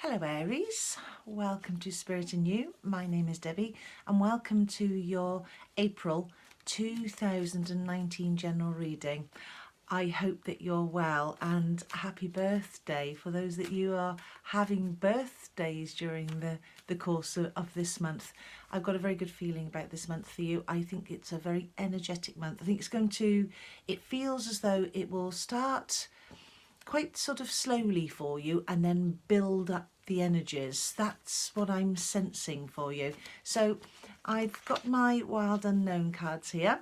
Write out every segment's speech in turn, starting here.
Hello Aries, welcome to Spirit and You. My name is Debbie and welcome to your April 2019 general reading. I hope that you're well and happy birthday for those that you are having birthdays during the course of this month. I've got a very good feeling about this month for you. I think it's a very energetic month. I think it feels as though it will start quite sort of slowly for you and then build up the energies. That's what I'm sensing for you. So I've got my Wild Unknown cards here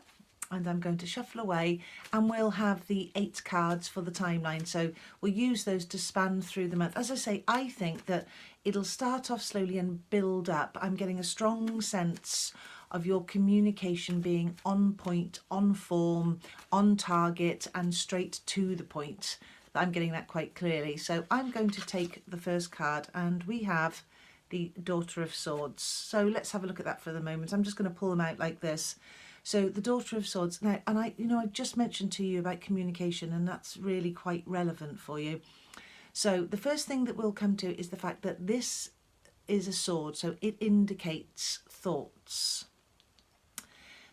and I'm going to shuffle away and we'll have the 8 cards for the timeline. So we'll use those to span through the month. As I say, I think that it'll start off slowly and build up. I'm getting a strong sense of your communication being on point, on form, on target and straight to the point. I'm getting that quite clearly. So I'm going to take the first card and we have the Daughter of Swords. So let's have a look at that for the moment. I'm just going to pull them out like this. So the Daughter of Swords. Now, and I just mentioned to you about communication and that's really quite relevant for you. So the first thing that we'll come to is the fact that this is a sword. So it indicates thoughts,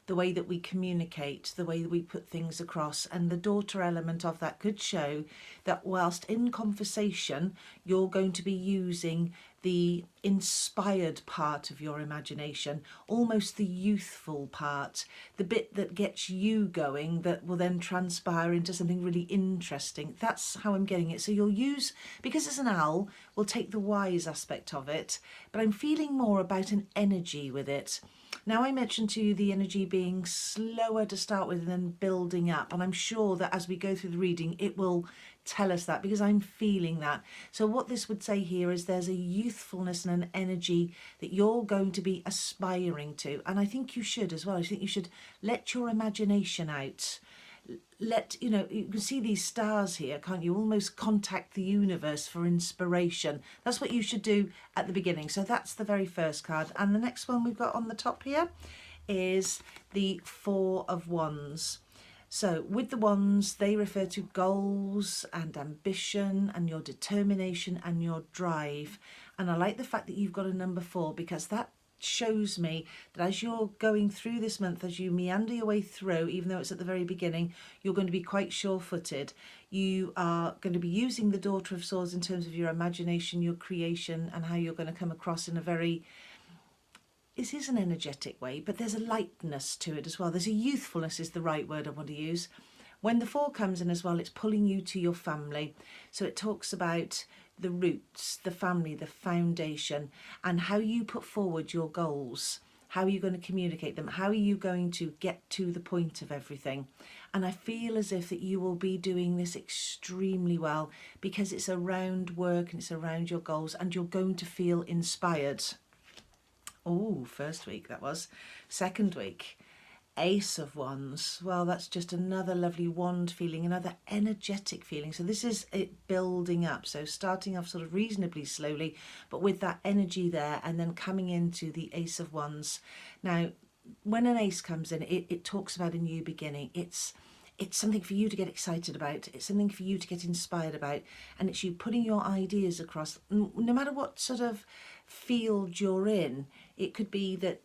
the way that we communicate, the way that we put things across, and the daughter element of that could show that whilst in conversation you're going to be using the inspired part of your imagination, almost the youthful part, the bit that gets you going that will then transpire into something really interesting. That's how I'm getting it. So you'll use, because it's an owl, we'll take the wise aspect of it, but I'm feeling more about an energy with it. Now, I mentioned to you the energy being slower to start with and then building up. And I'm sure that as we go through the reading, it will tell us that because I'm feeling that. So what this would say here is there's a youthfulness and an energy that you're going to be aspiring to. And I think you should as well. I think you should let your imagination out. You can see these stars here, can't you? Almost contact the universe for inspiration. That's what you should do at the beginning. So that's the very first card. And the next one we've got on the top here is the Four of Wands. So with the wands, they refer to goals and ambition and your determination and your drive. And I like the fact that you've got a number 4 because that shows me that as you're going through this month, as you meander your way through, even though it's at the very beginning, you're going to be quite sure-footed. You are going to be using the Daughter of Swords in terms of your imagination, your creation, and how you're going to come across in a very, this is an energetic way, but there's a lightness to it as well. There's a youthfulness is the right word I want to use. When the 4 comes in as well, it's pulling you to your family. So it talks about the roots, the family, the foundation, and how you put forward your goals. How are you going to communicate them? How are you going to get to the point of everything? And I feel as if that you will be doing this extremely well because it's around work and it's around your goals and you're going to feel inspired. Oh, first week that was. Second week, Ace of Wands. Well, that's just another lovely wand feeling, another energetic feeling. So this is it building up. So starting off sort of reasonably slowly, but with that energy there and then coming into the Ace of Wands. Now, when an ace comes in, it talks about a new beginning. It's something for you to get excited about. It's something for you to get inspired about. And it's you putting your ideas across, no matter what sort of field you're in. It could be that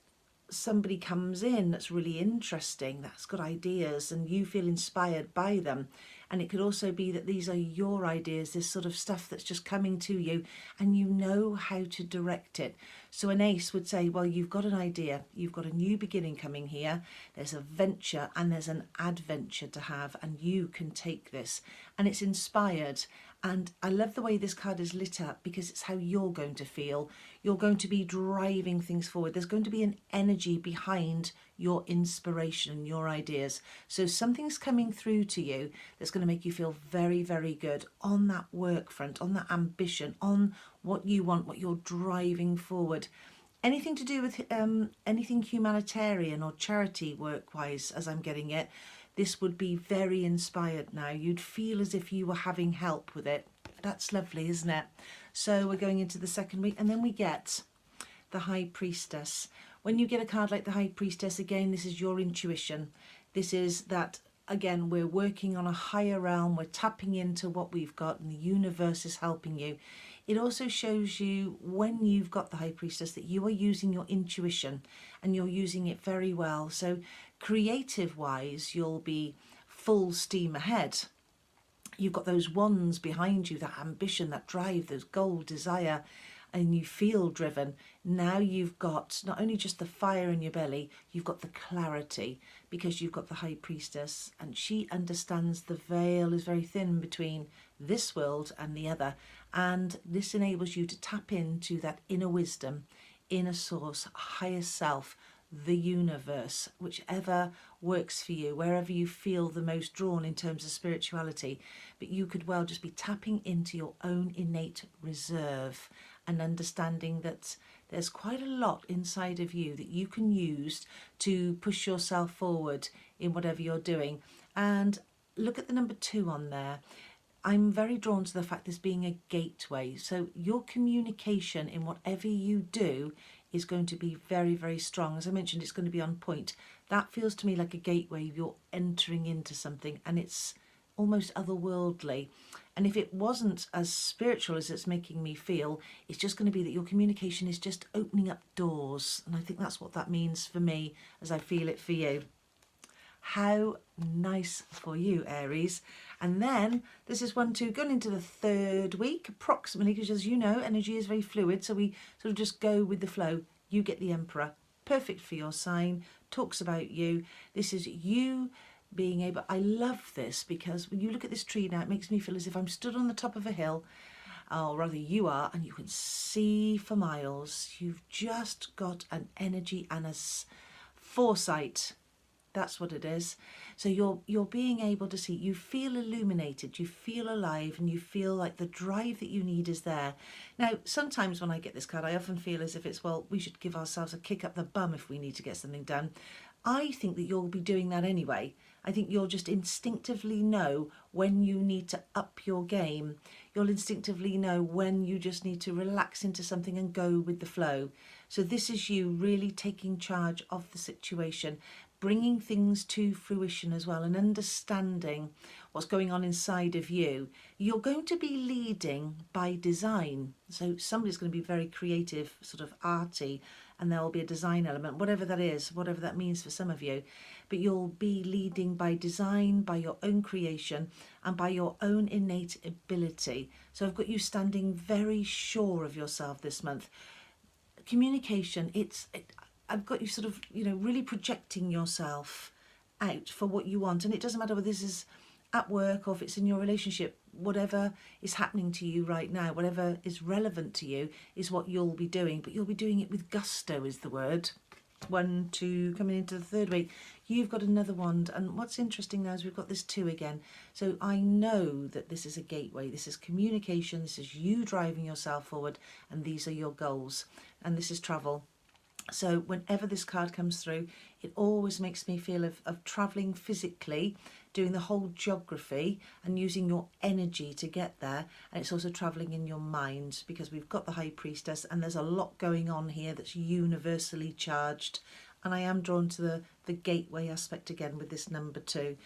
somebody comes in that's really interesting, that's got ideas and you feel inspired by them. And it could also be that these are your ideas, this sort of stuff that's just coming to you and you know how to direct it. So an ace would say, well, you've got an idea, you've got a new beginning coming here, there's a venture and there's an adventure to have and you can take this and it's inspired. And I love the way this card is lit up because it's how you're going to feel. You're going to be driving things forward. There's going to be an energy behind your inspiration, your ideas. So something's coming through to you that's going to make you feel very, very good on that work front, on that ambition, on what you want, what you're driving forward. Anything to do with anything humanitarian or charity work-wise, as I'm getting it, this would be very inspired now. You'd feel as if you were having help with it. That's lovely, isn't it? So we're going into the second week and then we get the High Priestess. When you get a card like the High Priestess, again, this is your intuition. This is that again, we're working on a higher realm, we're tapping into what we've got, and the universe is helping you. It also shows you, when you've got the High Priestess, that you are using your intuition and you're using it very well. So creative wise, you'll be full steam ahead. You've got those wands behind you, that ambition, that drive, those goal, desire, and you feel driven. Now you've got not only just the fire in your belly, you've got the clarity, because you've got the High Priestess, and she understands the veil is very thin between this world and the other, and this enables you to tap into that inner wisdom, inner source, higher self, the universe, whichever works for you, wherever you feel the most drawn in terms of spirituality. But you could well just be tapping into your own innate reserve and understanding that there's quite a lot inside of you that you can use to push yourself forward in whatever you're doing. And look at the number 2 on there. I'm very drawn to the fact this being a gateway. So your communication in whatever you do is going to be very, very strong. As I mentioned, it's going to be on point. That feels to me like a gateway. You're entering into something, and it's almost otherworldly. And if it wasn't as spiritual as it's making me feel, it's just going to be that your communication is just opening up doors. And I think that's what that means for me, as I feel it for you. How nice for you, Aries. And then this is 1, 2, going into the 3rd week approximately, because as you know, energy is very fluid, so we sort of just go with the flow. You get the Emperor, perfect for your sign, talks about you. This is you being able, I love this, because when you look at this tree now, it makes me feel as if I'm stood on the top of a hill, or rather you are, and you can see for miles. You've just got an energy and a foresight. That's what it is. So you're being able to see, you feel illuminated, you feel alive, and you feel like the drive that you need is there. Now, sometimes when I get this card, I often feel as if it's, well, we should give ourselves a kick up the bum if we need to get something done. I think that you'll be doing that anyway. I think you'll just instinctively know when you need to up your game. You'll instinctively know when you just need to relax into something and go with the flow. So this is you really taking charge of the situation, bringing things to fruition as well, and understanding what's going on inside of you. You're going to be leading by design. So somebody's going to be very creative, sort of arty, and there will be a design element, whatever that is, whatever that means for some of you. But you'll be leading by design, by your own creation, and by your own innate ability. So I've got you standing very sure of yourself this month. Communication, I've got you sort of, really projecting yourself out for what you want. And it doesn't matter whether this is at work or if it's in your relationship, whatever is happening to you right now, whatever is relevant to you is what you'll be doing. But you'll be doing it with gusto is the word. 1, 2, coming into the 3rd week. You've got another wand. And what's interesting now is we've got this 2 again. So I know that this is a gateway. This is communication. This is you driving yourself forward. And these are your goals. And this is travel. So whenever this card comes through, it always makes me feel of travelling physically, doing the whole geography and using your energy to get there. And it's also travelling in your mind, because we've got the High Priestess and there's a lot going on here that's universally charged. And I am drawn to the gateway aspect again with this number 2.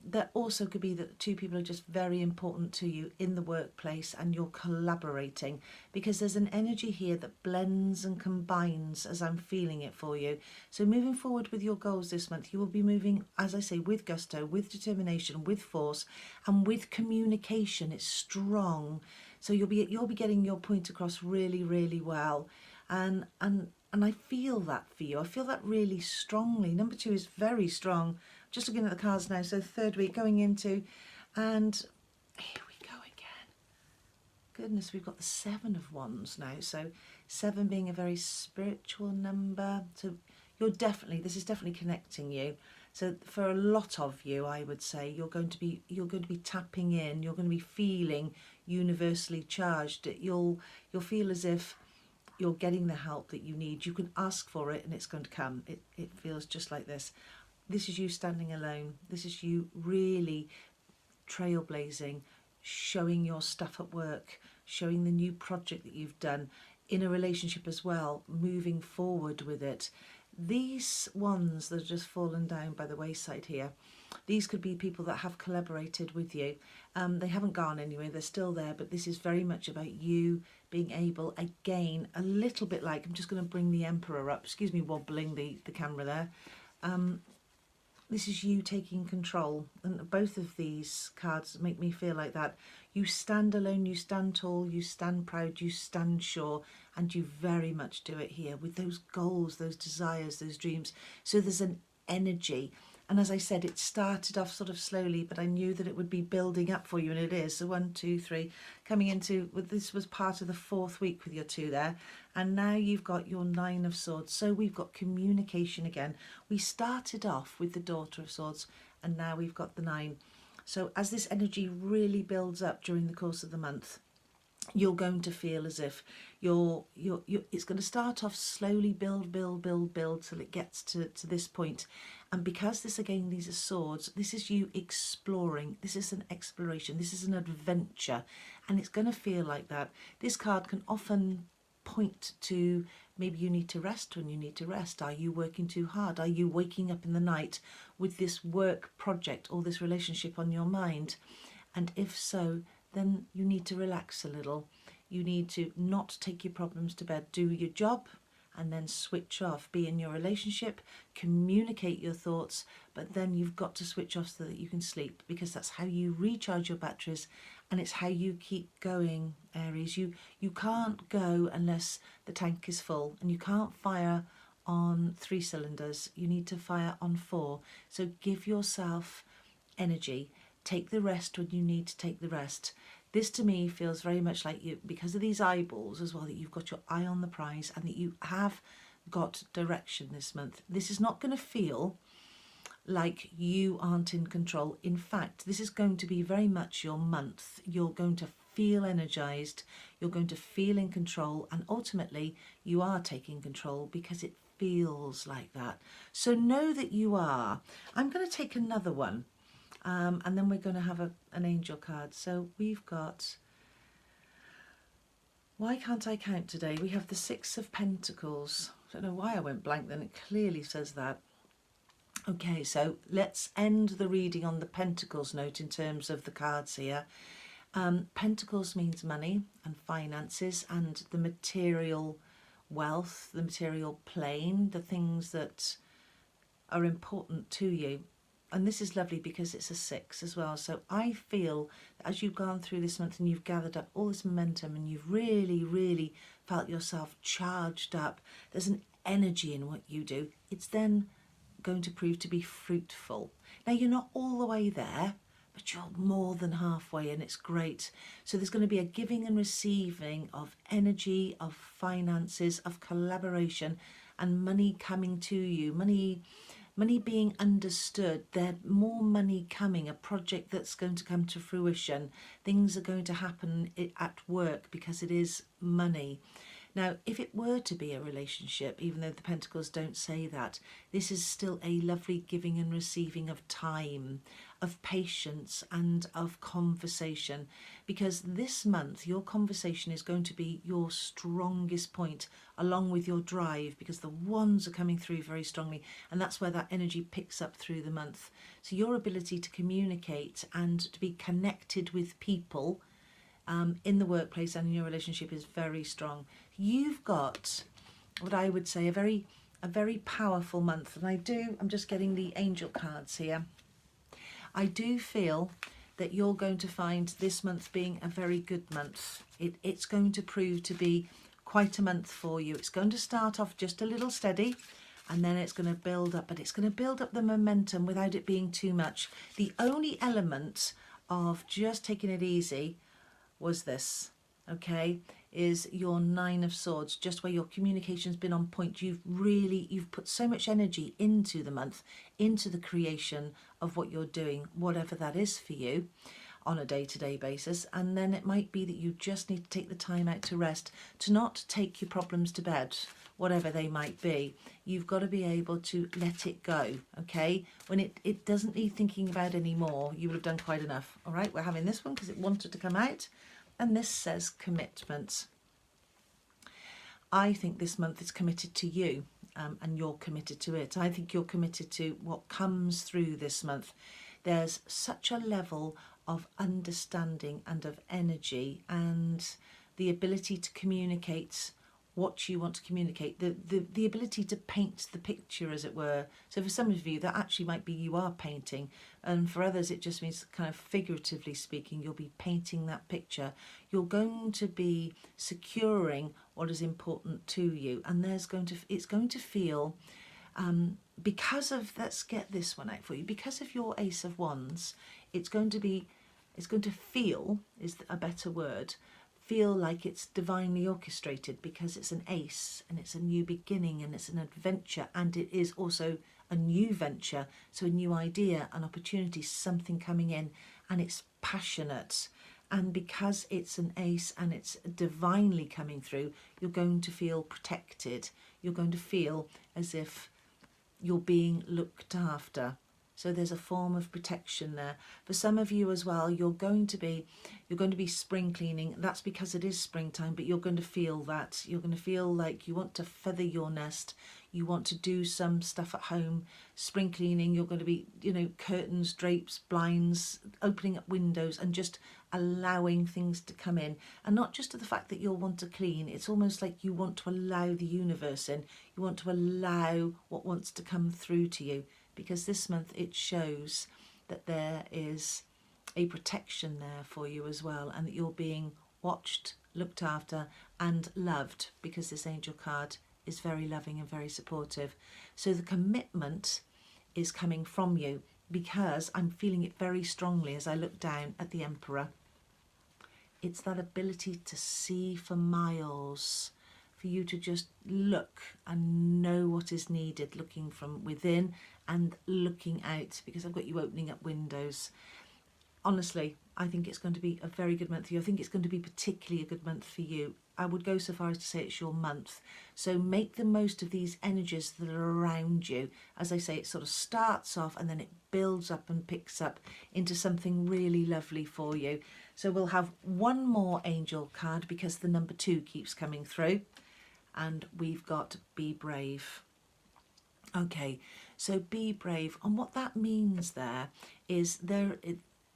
There also could be that 2 people are just very important to you in the workplace and you're collaborating, because there's an energy here that blends and combines as I'm feeling it for you. So moving forward with your goals this month, you will be moving, as I say, with gusto, with determination, with force, and with communication. It's strong. So you'll be getting your point across really, really well. And I feel that for you. I feel that really strongly. Number 2 is very strong. Just looking at the cards now, so 3rd week going into, and here we go again. Goodness, we've got the 7 of Wands now, so 7 being a very spiritual number. So this is definitely connecting you. So for a lot of you, I would say you're going to be tapping in. You're going to be feeling universally charged. You'll feel as if you're getting the help that you need. You can ask for it, and it's going to come. It feels just like this. This is you standing alone. This is you really trailblazing, showing your stuff at work, showing the new project that you've done, in a relationship as well, moving forward with it. These ones that have just fallen down by the wayside here, These could be people that have collaborated with you. They haven't gone anywhere, they're still there, but this is very much about you being able, again, a little bit like, I'm just going to bring the Emperor up, excuse me, wobbling the camera there. This is you taking control, and both of these cards make me feel like that. You stand alone, you stand tall, you stand proud, you stand sure, and you very much do it here with those goals, those desires, those dreams. So there's an energy. And as I said, it started off sort of slowly, but I knew that it would be building up for you, and it is. So 1, 2, 3, coming into, well, this was part of the 4th week with your 2 there. And now you've got your 9 of Swords. So we've got communication again. We started off with the Daughter of Swords, and now we've got the 9. So as this energy really builds up during the course of the month, you're going to feel as if it's going to start off slowly, build till it gets to this point. And because this, again, these are swords, this is you exploring. This is an exploration. This is an adventure, and it's going to feel like that. This card can often point to maybe you need to rest when you need to rest. Are you working too hard? Are you waking up in the night with this work project or this relationship on your mind? And if so, then you need to relax a little. You need to not take your problems to bed. Do your job and then switch off. Be in your relationship, communicate your thoughts, but then you've got to switch off so that you can sleep, because that's how you recharge your batteries, and it's how you keep going, Aries. You can't go unless the tank is full, and you can't fire on 3 cylinders. You need to fire on 4. So give yourself energy. Take the rest when you need to take the rest. This to me feels very much like you, because of these eyeballs as well, that you've got your eye on the prize and that you have got direction this month. This is not going to feel like you aren't in control. In fact, this is going to be very much your month. You're going to feel energized, you're going to feel in control, and ultimately you are taking control because it feels like that. So know that you are. I'm going to take another one. And then we're going to have an angel card. So we've got, why can't I count today? We have the 6 of Pentacles. I don't know why I went blank then, it clearly says that. Okay, so let's end the reading on the Pentacles note in terms of the cards here. Pentacles means money and finances and the material wealth, the material plane, the things that are important to you. And this is lovely because it's a 6 as well. So I feel that as you've gone through this month and you've gathered up all this momentum and you've really felt yourself charged up, there's an energy in what you do. It's then going to prove to be fruitful. Now, you're not all the way there, but you're more than halfway, and it's great. So there's going to be a giving and receiving of energy, of finances, of collaboration, and money coming to you. Money being understood. There's more money coming, a project that's going to come to fruition. Things are going to happen at work because it is money. Now, if it were to be a relationship, even though the Pentacles don't say that, this is still a lovely giving and receiving of time, of patience and of conversation, because this month your conversation is going to be your strongest point, along with your drive, because the wands are coming through very strongly, and that's where that energy picks up through the month. So your ability to communicate and to be connected with people in the workplace and in your relationship is very strong. You've got what I would say a very powerful month, and I'm just getting the angel cards here. I do feel that you're going to find this month being a very good month. It's going to prove to be quite a month for you. It's going to start off just a little steady, and then it's going to build up, but it's going to build up the momentum without it being too much. The only element of just taking it easy was this, okay, is your 9 of Swords, just where your communication's been on point. You've put so much energy into the month, into the creation of what you're doing, whatever that is for you on a day-to-day basis. And then it might be that you just need to take the time out to rest, to not take your problems to bed, whatever they might be. You've got to be able to let it go, okay? When it doesn't need thinking about anymore, you will have done quite enough. All right, we're having this one because it wanted to come out. And this says commitment. I think this month is committed to you, and you're committed to it. I think you're committed to what comes through this month. there's such a level of understanding and of energy and the ability to communicate what you want to communicate, the ability to paint the picture, as it were. So for some of you, that actually might be you are painting, and for others it just means, kind of figuratively speaking, you'll be painting that picture. You're going to be securing what is important to you, and it's going to feel, because of, let's get this one out for you, because of your Ace of Wands, it's going to feel, is a better word, feel like it's divinely orchestrated, because it's an ace and it's a new beginning and it's an adventure, and it is also a new venture, so a new idea, an opportunity, something coming in, and it's passionate. And because it's an ace and it's divinely coming through, you're going to feel protected. You're going to feel as if you're being looked after. So there's a form of protection there. For some of you as well, you're going to be spring cleaning. That's because it is springtime, but you're going to feel that. You're going to feel like you want to feather your nest. You want to do some stuff at home. Spring cleaning, you're going to be, curtains, drapes, blinds, opening up windows and just allowing things to come in. And not just to the fact that you'll want to clean, it's almost like you want to allow the universe in. You want to allow what wants to come through to you. Because this month it shows that there is a protection there for you as well, and that you're being watched, looked after and loved, because this angel card is very loving and very supportive. So the commitment is coming from you, because I'm feeling it very strongly as I look down at the Emperor. It's that ability to see for miles, for you to just look and know what is needed, looking from within and looking out, because I've got you opening up windows. Honestly, I think it's going to be a very good month for you. I think it's going to be particularly a good month for you. I would go so far as to say it's your month. So make the most of these energies that are around you. As I say, it sort of starts off and then it builds up and picks up into something really lovely for you. So we'll have one more angel card, because the number 2 keeps coming through. And we've got Be Brave. Okay, so be brave. And what that means there is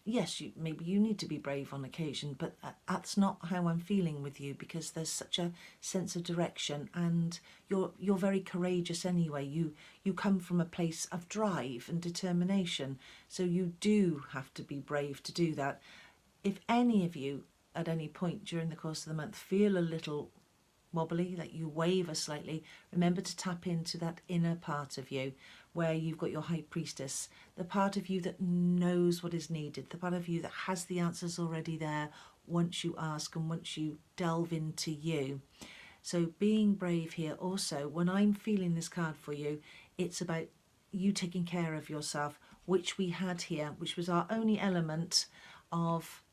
yes, maybe you need to be brave on occasion, but that's not how I'm feeling with you, because there's such a sense of direction, and you're very courageous anyway. You come from a place of drive and determination, so you do have to be brave to do that. If any of you at any point during the course of the month feel a little wobbly, like you waver slightly, remember to tap into that inner part of you where you've got your high priestess, the part of you that knows what is needed, the part of you that has the answers already there once you ask and once you delve into you. So being brave here also, when I'm feeling this card for you, it's about you taking care of yourself, which we had here, which was our only element of,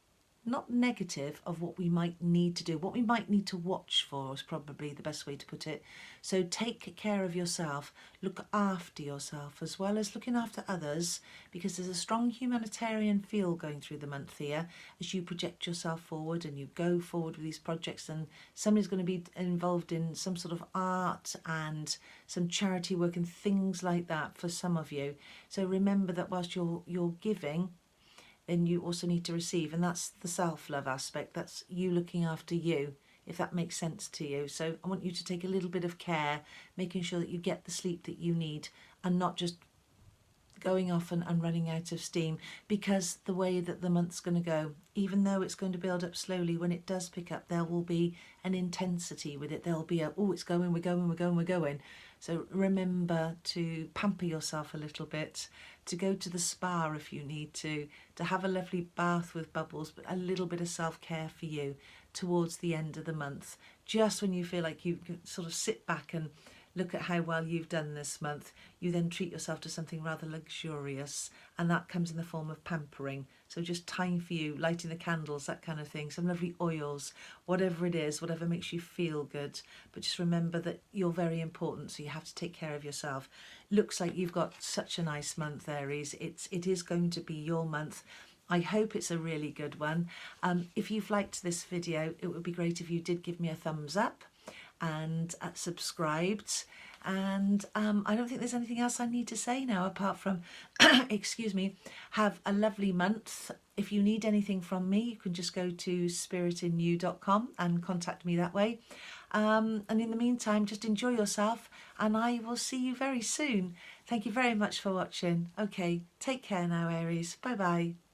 not negative, of what we might need to do, what we might need to watch for is probably the best way to put it. So take care of yourself, look after yourself as well as looking after others, because there's a strong humanitarian feel going through the month here as you project yourself forward and you go forward with these projects, and somebody's going to be involved in some sort of art and some charity work and things like that for some of you. So remember that whilst you're giving, then you also need to receive, and that's the self-love aspect. That's you looking after you, if that makes sense to you. So I want you to take a little bit of care, making sure that you get the sleep that you need and not just going off and running out of steam, because the way that the month's going to go, even though it's going to build up slowly, when it does pick up, there will be an intensity with it. There'll be it's going, we're going. So remember to pamper yourself a little bit, to go to the spa if you need to have a lovely bath with bubbles, but a little bit of self-care for you towards the end of the month. Just when you feel like you can sort of sit back and look at how well you've done this month, you then treat yourself to something rather luxurious, and that comes in the form of pampering. So just time for you, lighting the candles, that kind of thing, some lovely oils, whatever it is, whatever makes you feel good. But just remember that you're very important, so you have to take care of yourself. Looks like you've got such a nice month, Aries. It is going to be your month. I hope it's a really good one. If you've liked this video, it would be great if you did give me a thumbs up and subscribed. And I don't think there's anything else I need to say now apart from, excuse me, have a lovely month. If you need anything from me, you can just go to spiritinnew.com and contact me that way. And in the meantime, just enjoy yourself, and I will see you very soon. Thank you very much for watching. Okay, take care now, Aries. Bye bye.